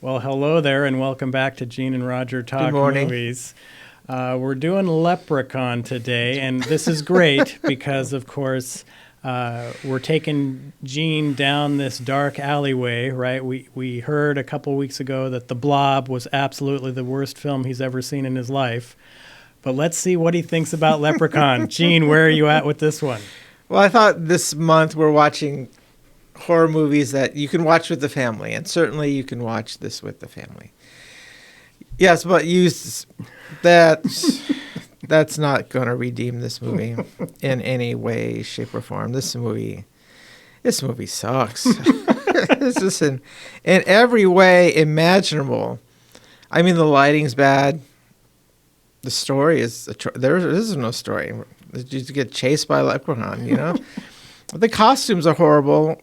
Well, hello there, and welcome back to Gene and Roger Talk Good morning. Movies. We're doing Leprechaun today, and this is great because, of course, we're taking Gene down this dark alleyway, right? We heard a couple weeks ago that The Blob was absolutely the worst film he's ever seen in his life. But let's see what he thinks about Leprechaun. Gene, where are you at with this one? Well, I thought this month we're watching horror movies that you can watch with the family, and certainly you can watch this with the family. Yes, but that's not going to redeem this movie in any way, shape, or form. This movie sucks. It's just in every way imaginable. I mean, the lighting's bad. The story is there is no story. You get chased by a leprechaun, you know. The costumes are horrible.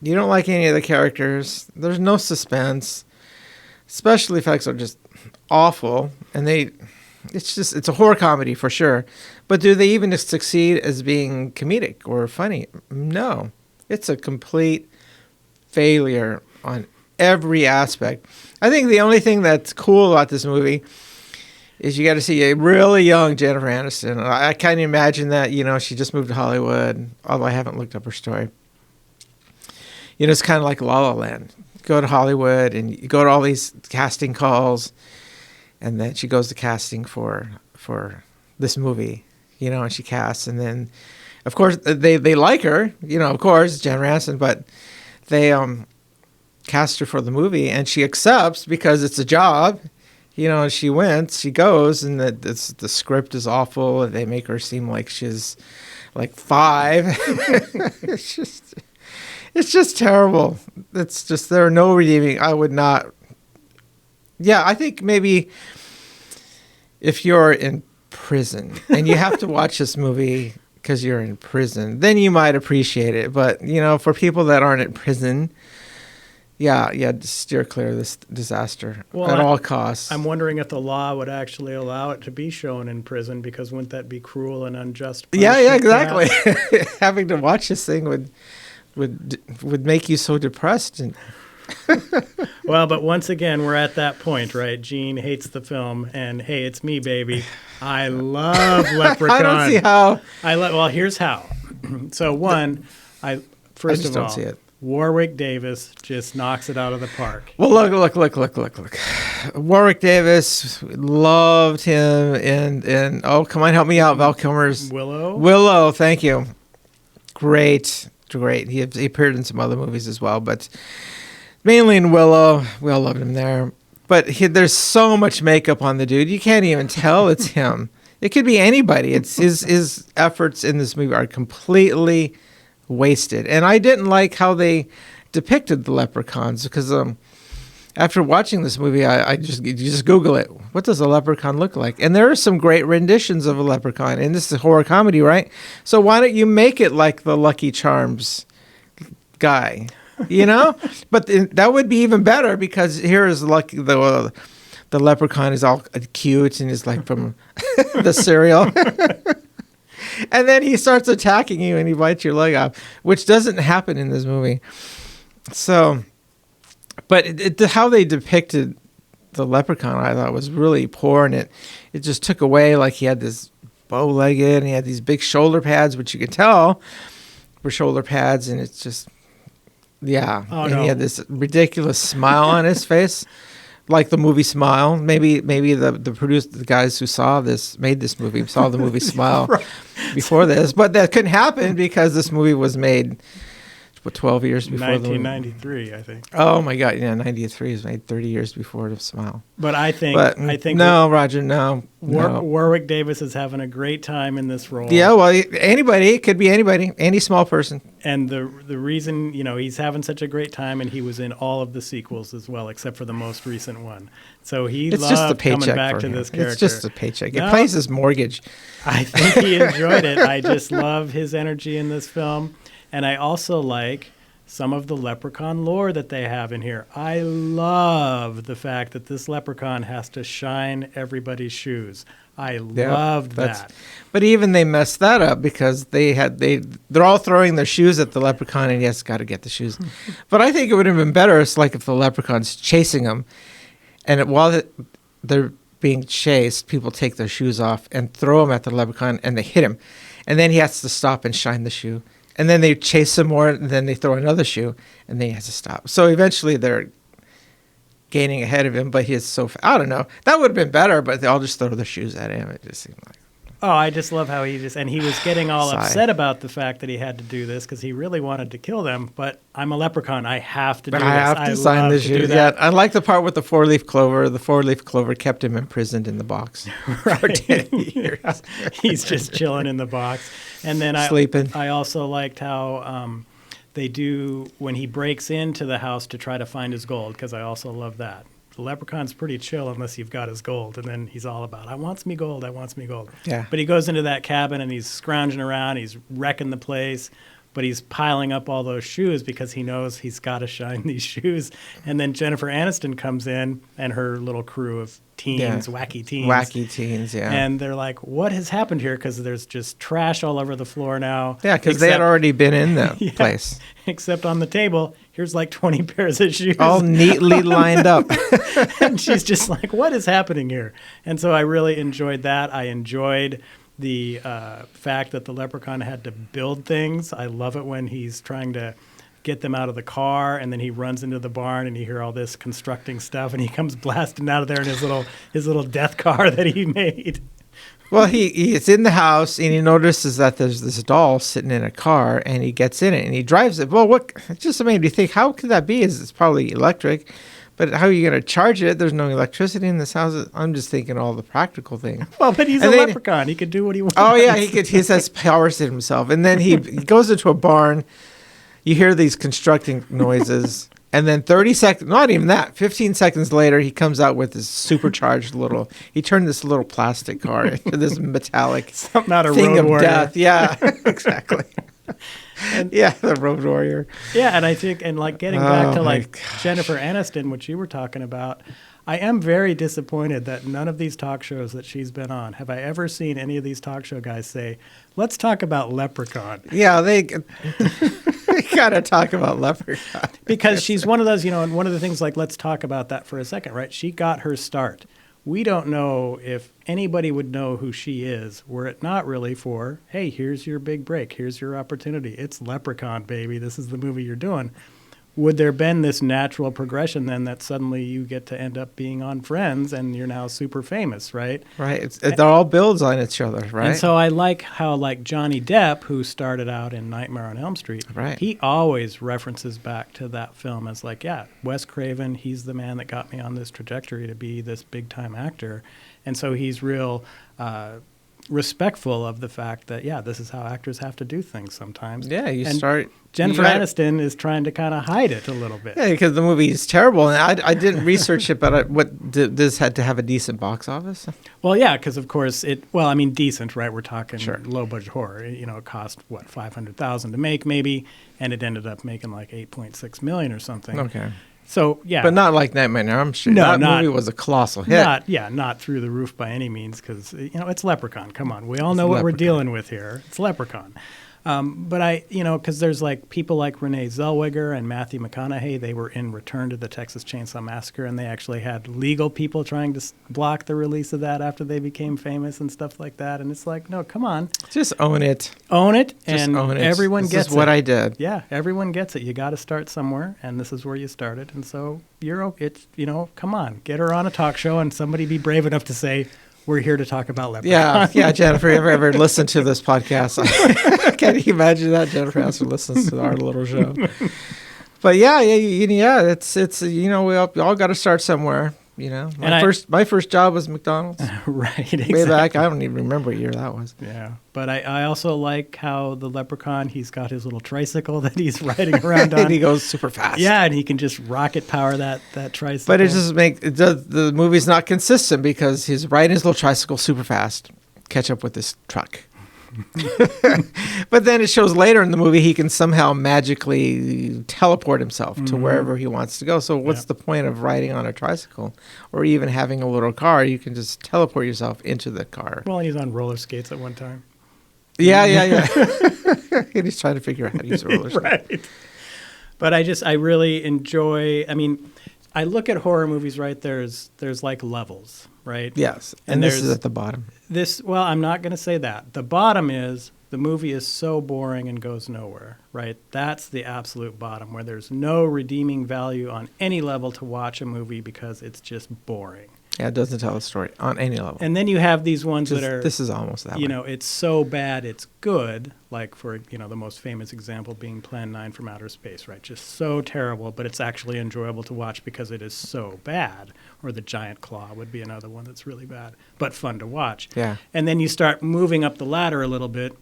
You don't like any of the characters. There's no suspense. Special effects are just awful, and it's a horror comedy for sure. But do they even succeed as being comedic or funny? No. It's a complete failure on every aspect. I think the only thing that's cool about this movie is you got to see a really young Jennifer Aniston. I kind of imagine that, she just moved to Hollywood, although I haven't looked up her story. It's kind of like La La Land. Go to Hollywood and you go to all these casting calls, and then she goes to casting for this movie, and she casts. And then, of course, they like her, of course, Jennifer Aniston, but they cast her for the movie, and she accepts because it's a job. She went, she goes, and the script is awful. They make her seem like she's like 5. It's just terrible. It's just, there are no redeeming. I would not. Yeah, I think maybe if you're in prison and you have to watch this movie because you're in prison, then you might appreciate it. But, for people that aren't in prison, yeah, steer clear of this disaster at all costs. I'm wondering if the law would actually allow it to be shown in prison, because wouldn't that be cruel and unjust punishment? Yeah, exactly. Having to watch this thing would make you so depressed. And Well, but once again, we're at that point, right? Gene hates the film, and hey, it's me, baby. I love Leprechaun. I don't see how. Well, here's how. So first of all, don't see it. Warwick Davis just knocks it out of the park. Well, look. Warwick Davis, loved him in oh, come on, help me out, Val Kilmer's Willow, thank you. Great. He appeared in some other movies as well, but mainly in Willow. We all loved him there. But there's so much makeup on the dude, you can't even tell it's him. It could be anybody. It's his efforts in this movie are completely wasted. And I didn't like how they depicted the leprechauns, because after watching this movie, you just Google it. What does a leprechaun look like? And there are some great renditions of a leprechaun. And this is a horror comedy, right? So why don't you make it like the Lucky Charms guy? But that would be even better, because here is the leprechaun is all cute and is like from the cereal. And then he starts attacking you and he bites your leg off, which doesn't happen in this movie. So, but how they depicted the leprechaun, I thought, was really poor, and it just took away, like, he had this bow-legged and he had these big shoulder pads, which you could tell were shoulder pads, and it's just, yeah. Oh, and no. He had this ridiculous smile on his face. Like the movie Smile. Maybe the guys who made this movie saw the movie Smile Right. before this, but that couldn't happen because this movie was made 12 years before 1993, I think. Oh my God! Yeah, 93 is made 30 years before the Smile. But I think no, Roger, no. Warwick Davis is having a great time in this role. Yeah, well, anybody, it could be anybody, any small person. And the reason, he's having such a great time, and he was in all of the sequels as well, except for the most recent one. So It's just a loved paycheck coming back for to him. this character. It's just a paycheck. No. It pays his mortgage. I think he enjoyed it. I just love his energy in this film. And I also like some of the Leprechaun lore that they have in here. I love the fact that this Leprechaun has to shine everybody's shoes. I loved that. But even they messed that up because they're all throwing their shoes at the Leprechaun, and yes, got to get the shoes. But I think it would have been better. It's like if the Leprechaun's chasing them, and while they're being chased, people take their shoes off and throw them at the Leprechaun, and they hit him, and then he has to stop and shine the shoe, and then they chase him more, and then they throw another shoe, and then he has to stop. So eventually they're gaining ahead of him, but he is so I don't know. That would have been better, but they all just throw their shoes at him. It just seemed like. Oh, I just love how he was getting all upset about the fact that he had to do this because he really wanted to kill them. But I'm a leprechaun. I have to do this. I have to sign the shoes. Yeah, I like the part with the 4-leaf clover. The 4-leaf clover kept him imprisoned in the box for 10 years. Yeah. He's just chilling in the box. And then sleeping. I also liked how they do when he breaks into the house to try to find his gold, because I also love that. The leprechaun's pretty chill unless you've got his gold, and then he's all about, I wants me gold. Yeah. But he goes into that cabin and he's scrounging around, he's wrecking the place, but he's piling up all those shoes because he knows he's got to shine these shoes. And then Jennifer Aniston comes in and her little crew of teens, wacky teens. Wacky teens, yeah. And they're like, what has happened here? Because there's just trash all over the floor now. Yeah, because they had already been in the place. Except on the table, here's like 20 pairs of shoes. All neatly lined up. And she's just like, what is happening here? And so I really enjoyed that. I enjoyed the fact that the leprechaun had to build things. I love it when he's trying to get them out of the car, and then he runs into the barn, and you hear all this constructing stuff, and he comes blasting out of there in his little death car that he made. Well, he's in the house, and he notices that there's this doll sitting in a car, and he gets in it, and he drives it. Well, it just made me think, how could that be? It's probably electric, but how are you going to charge it? There's no electricity in this house. I'm just thinking all the practical things. Well, but he's a leprechaun. He could do what he wants. Oh, yeah, he has powers in himself. And then he goes into a barn. You hear these constructing noises, and then 30 seconds, not even that, 15 seconds later, he comes out with this supercharged he turned this little plastic car into this metallic something out of thing Road of Warrior. death. Yeah, exactly. The Road Warrior. Yeah, and I think, and like getting back to Jennifer Aniston, which you were talking about, I am very disappointed that none of these talk shows that she's been on, have I ever seen any of these talk show guys say, let's talk about Leprechaun. Yeah, they got to talk about Leprechaun. Because she's one of those, and one of the things like, let's talk about that for a second, right? She got her start. We don't know if anybody would know who she is were it not really for, hey, here's your big break. Here's your opportunity. It's Leprechaun, baby. This is the movie you're doing. Would there been this natural progression then that suddenly you get to end up being on Friends and you're now super famous, right? Right. It all builds on each other, right? And so I like how Johnny Depp, who started out in Nightmare on Elm Street, right, he always references back to that film as Wes Craven, he's the man that got me on this trajectory to be this big-time actor. And so he's real respectful of the fact that, this is how actors have to do things sometimes. Yeah, Jennifer Aniston is trying to kind of hide it a little bit. Yeah, because the movie is terrible. And I didn't research it, but this had to have a decent box office? Well, yeah, because of course decent, right? We're talking low-budget horror. It cost, $500,000 to make maybe, and it ended up making like $8.6 million or something. Okay. So, yeah. But not like Nightmare on Elm Street. No, that movie was a colossal hit. Not through the roof by any means, because, it's Leprechaun. Come on. We all know what we're dealing with here. It's Leprechaun. But because there's people like Renee Zellweger and Matthew McConaughey, they were in Return to the Texas Chainsaw Massacre, and they actually had legal people trying to block the release of that after they became famous and stuff like that. And it's like, no, come on. Just own it. Own it, Just and own it. Everyone gets it. This is what I did. Yeah, everyone gets it. You got to start somewhere, and this is where you started. And so come on, get her on a talk show, and somebody be brave enough to say, we're here to talk about Leprechaun. Yeah, Jennifer, you ever listened to this podcast? Can you imagine that? Jennifer Aniston listens to our little show. But it's we all got to start somewhere. My first job was McDonald's. Right, exactly. Way back, I don't even remember what year that was. Yeah, but I also like how the Leprechaun, he's got his little tricycle that he's riding around on. And he goes super fast. Yeah, and he can just rocket power that tricycle. But the movie's not consistent because he's riding his little tricycle super fast, catch up with this truck. But then it shows later in the movie he can somehow magically teleport himself to wherever he wants to go. So what's the point of riding on a tricycle or even having a little car? You can just teleport yourself into the car. Well, he's on roller skates at one time. Yeah. And he's trying to figure out how to use a roller skate. Right. But I really enjoy, I mean, I look at horror movies, right? There's like levels, right? Yes. And this is at the bottom. Well, I'm not going to say that. The bottom is the movie is so boring and goes nowhere, right? That's the absolute bottom, where there's no redeeming value on any level to watch a movie because it's just boring. Yeah, it doesn't tell a story on any level. And then you have these ones that are... This is almost that way. You know, it's so bad it's good, like for, the most famous example being Plan 9 from Outer Space, right? Just so terrible, but it's actually enjoyable to watch because it is so bad. Or The Giant Claw would be another one that's really bad, but fun to watch. Yeah. And then you start moving up the ladder a little bit,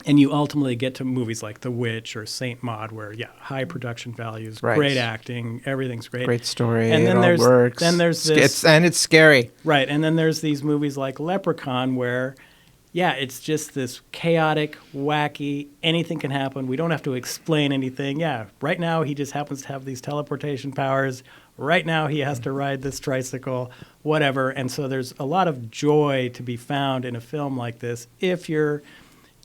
and you ultimately get to movies like The Witch or Saint Maud, where high production values, great acting, everything's great, great story, and then it all works. Then there's this, it's scary, right? And then there's these movies like Leprechaun, where it's just this chaotic, wacky, anything can happen. We don't have to explain anything. Yeah, right now he just happens to have these teleportation powers. Right now he has to ride this tricycle, whatever. And so there's a lot of joy to be found in a film like this if you're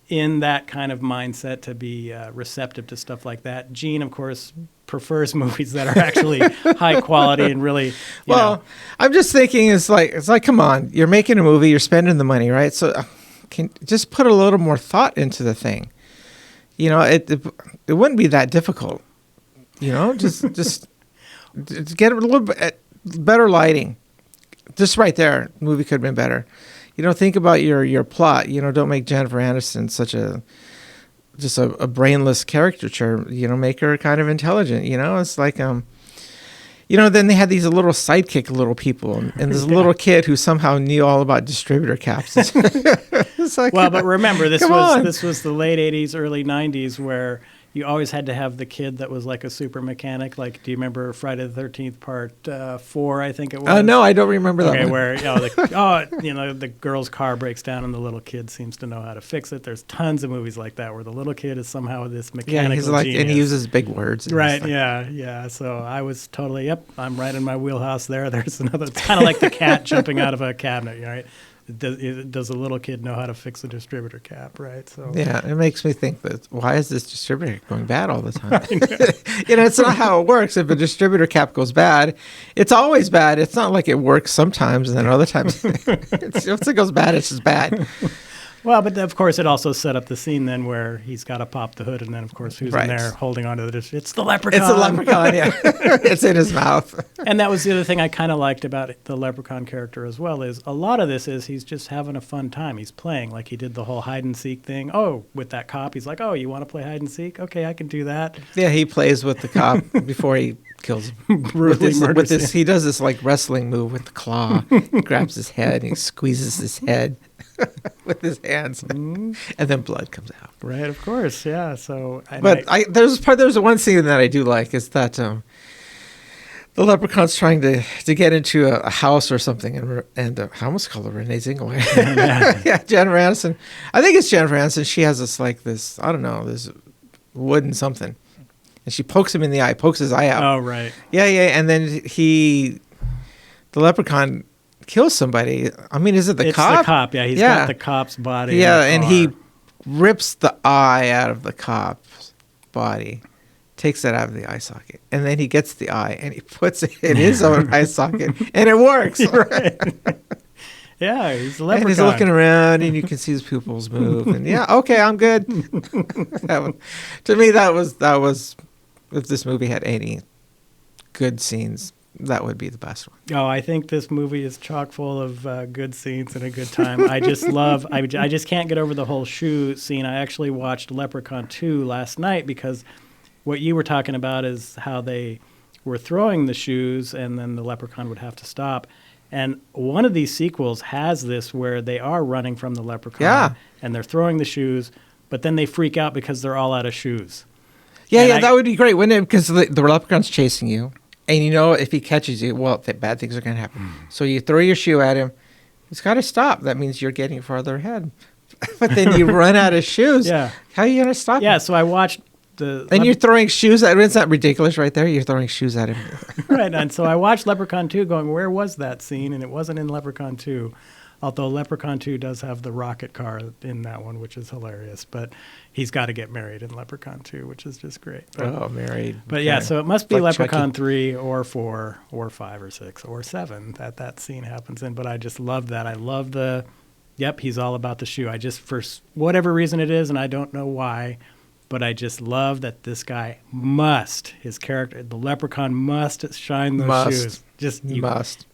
in that kind of mindset to be receptive to stuff like that. Gene, of course, prefers movies that are actually high quality and really, you know. I'm just thinking it's like, come on, you're making a movie, you're spending the money, right? So can just put a little more thought into the thing. It wouldn't be that difficult. Just get a little bit better lighting. Just right there, the movie could have been better. Think about your plot. Don't make Jennifer Aniston such a brainless caricature. Make her kind of intelligent. It's like then they had these little sidekick little people, and this little kid who somehow knew all about distributor caps. It's like, but remember, this was the late '80s, early '90s, where you always had to have the kid that was like a super mechanic. Like, do you remember Friday the 13th Part 4? I think it was. No, I don't remember that. Okay, one. where the girl's car breaks down and the little kid seems to know how to fix it. There's tons of movies like that where the little kid is somehow this mechanical genius. And he uses big words. Right? Yeah. So I was totally I'm right in my wheelhouse there. There's another. It's kind of like the cat jumping out of a cabinet, right? Does a little kid know how to fix a distributor cap, right? So it makes me think that why is this distributor going bad all the time? It's not how it works. If a distributor cap goes bad, it's always bad. It's not like it works sometimes and then other times once it goes bad, it's just bad. Well, but of course, it also set up the scene then where he's got to pop the hood, and then of course, who's in there holding onto it's the leprechaun. It's the leprechaun, yeah. It's in his mouth. And that was the other thing I kind of liked about the leprechaun character as well, is a lot of this is he's just having a fun time. He's playing, like he did the whole hide and seek thing. Oh, with that cop, he's like, oh, you want to play hide and seek? Okay, I can do that. Yeah, he plays with the cop before he kills him. Brutally murders him. He does this like wrestling move with the claw. He grabs his head and he squeezes his head with his hands, and then blood comes out. Right, of course, yeah. So, there's one scene that I do like is that the leprechaun's trying to get into a house or something, and I almost call her Renee Zellweger. Yeah, Jennifer Aniston. I think it's Jennifer Aniston. She has this this wooden something, and she pokes him in the eye, pokes his eye out. Oh, right. Yeah, and then the leprechaun kills somebody. I mean, is it the cop? It's the cop, yeah. He's got the cop's body. Yeah, and he rips the eye out of the cop's body, takes it out of the eye socket, and then he gets the eye and he puts it in his own eye socket, and it works. Right? Yeah, he's a leprechaun. And he's looking around, and you can see his pupils move. And okay, I'm good. To me, that was if this movie had any good scenes, that would be the best one. Oh, I think this movie is chock full of good scenes and a good time. I just can't get over the whole shoe scene. I actually watched Leprechaun 2 last night because what you were talking about is how they were throwing the shoes and then the leprechaun would have to stop. And one of these sequels has this where they are running from the leprechaun and they're throwing the shoes, but then they freak out because they're all out of shoes. Yeah, that would be great, wouldn't it? Because the leprechaun's chasing you. And if he catches you, bad things are going to happen. So you throw your shoe at him. He's got to stop. That means you're getting farther ahead. but then you run out of shoes. Yeah. How are you going to stop Yeah, him? so I watched the... And you're throwing shoes at him. It's not ridiculous right there. You're throwing shoes at him. Right, and so I watched Leprechaun 2 going, where was that scene? And it wasn't in Leprechaun 2, although Leprechaun 2 does have the rocket car in that one, which is hilarious. But he's got to get married in Leprechaun 2, which is just great. But, Oh, married. but yeah, so it must be Like Leprechaun Chucky. 3 or 4 or 5 or 6 or 7 that scene happens in. But I just love that. I love the, yep, he's all about the shoe. I just, for whatever reason it is, and I don't know why, but I just love that this guy must, his character, the leprechaun must shine those shoes. Just Must.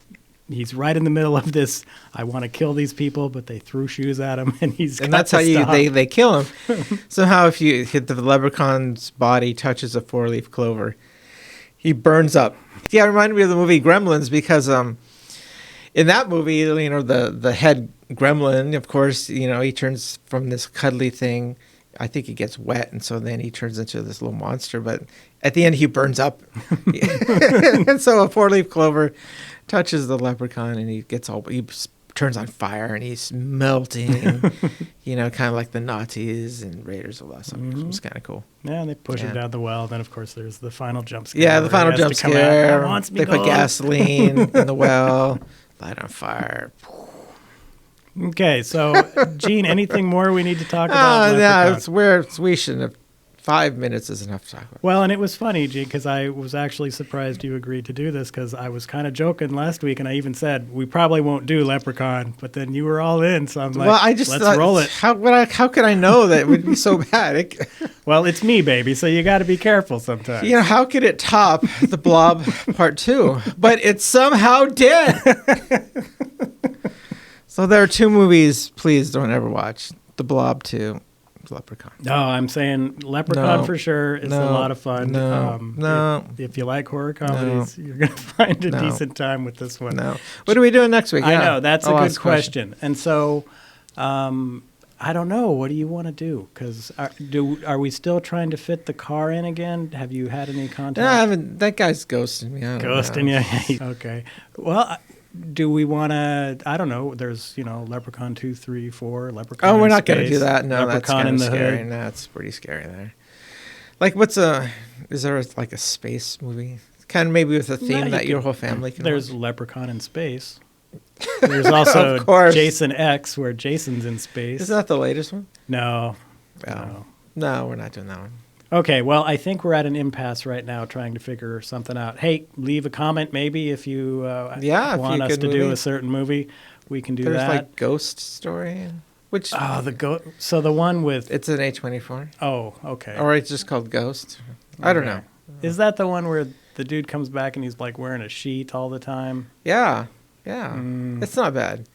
He's right in the middle of this. I want to kill these people, but they threw shoes at him, and he's. And got that's to how stop. they kill him. Somehow, if you hit the leprechaun's body touches a 4-leaf clover, he burns up. Yeah, it reminded me of the movie Gremlins because in that movie, the head gremlin, of course, he turns from this cuddly thing. I think he gets wet, and so then he turns into this little monster. But at the end, he burns up. And so a 4-leaf clover touches the leprechaun, and he turns on fire, and he's melting. Kind of like the Nazis and Raiders of the Lost Ark. It was kind of cool. Yeah, they push him Yeah. down the well. Then, of course, there's the final jump scare. Yeah, the where final he has jump to come out, scare. "I wants me They put gold." gasoline in the well, light on fire. Okay, so Gene, anything more we need to talk about? Yeah, Leprechaun? we shouldn't have. 5 minutes is enough to talk about. Well, and it was funny, Gene, because I was actually surprised you agreed to do this because I was kind of joking last week, and I even said we probably won't do Leprechaun, but then you were all in, so I'm like, Well, I just let's thought, roll it. How could I know that it would be so bad? Well, it's me, baby, so you got to be careful sometimes. How could it top The Blob Part 2? But it somehow did. So there are 2 movies, please don't ever watch. The Blob 2, Leprechaun. No, I'm saying Leprechaun No. for sure. It's a No. lot of fun. No. If you like horror comedies, you're going to find a No. decent time with this one. No. What are we doing next week? I Yeah, know, that's a I'll good ask a question. question. And so, I don't know. What do you want to do? Because are we still trying to fit the car in again? Have you had any contact? No, I haven't. That guy's ghosting me. I don't Ghosting know. you? Okay. Well, do we want to? I don't know. There's Leprechaun 2, 3, 4. Leprechaun. Oh, we're in not going to space, do that. No, that's Leprechaun kind in of the scary. hood. No, that's pretty scary there. Like, is there like a space movie? Kind of maybe with a theme you that your could- whole family can There's watch? Leprechaun in space. There's also Of course. Jason X, where Jason's in space. Is that the latest one? No. Oh. No, we're not doing that one. Okay, well, I think we're at an impasse right now trying to figure something out. Hey, leave a comment maybe if you If want you us could to do movie. a certain movie. We can do There's that. like Ghost Story, which Oh, so the one with... it's an A24, Oh, okay. or it's just called Ghost. I don't Okay. know. Is that the one where the dude comes back and he's like wearing a sheet all the time? Yeah, Mm. it's not bad.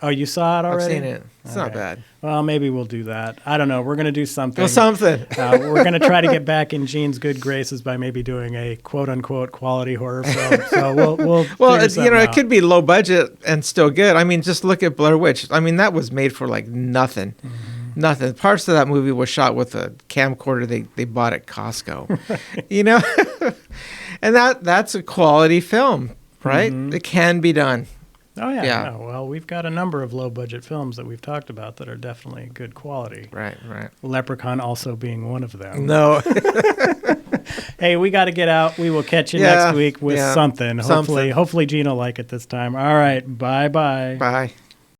Oh, you saw it already? I've seen it. It's not Okay. bad. Well, maybe we'll do that. I don't know. We're going to do something. Well, something. We're going to try to get back in Gene's good graces by maybe doing a quote-unquote quality horror film. So we'll Well, figure it something out. could be low budget and still good. I mean, just look at Blair Witch. I mean, that was made for like nothing. Mm-hmm. Nothing. Parts of that movie was shot with a camcorder they bought at Costco. And that's a quality film, right? Mhm. It can be done. Oh, yeah. Yeah. No, well, we've got a number of low-budget films that we've talked about that are definitely good quality. Right. Leprechaun also being one of them. No. Hey, we got to get out. We will catch you Yeah, next week with yeah. something. Something. Hopefully Gene will like it this time. All right. Bye-bye. Bye.